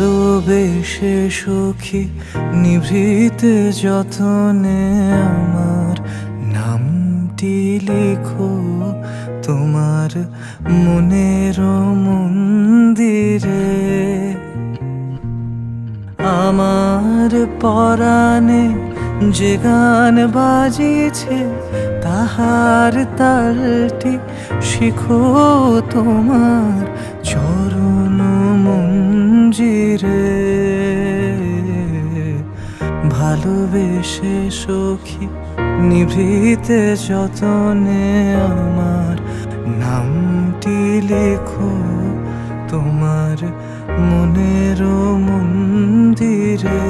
ভালোবেসে সখী নিভৃতে যতনে আমার নামটি লিখো তোমার মনের মন্দিরে। আমার পরাণে যে গান বাজিছে তাহার তালটি শিখো তোমার চরণ মঞ্জিরে। ভালোবেসে সখী নিভৃতে যতনে আমার নামটি লেখো তোমার মনের মন্দিরে।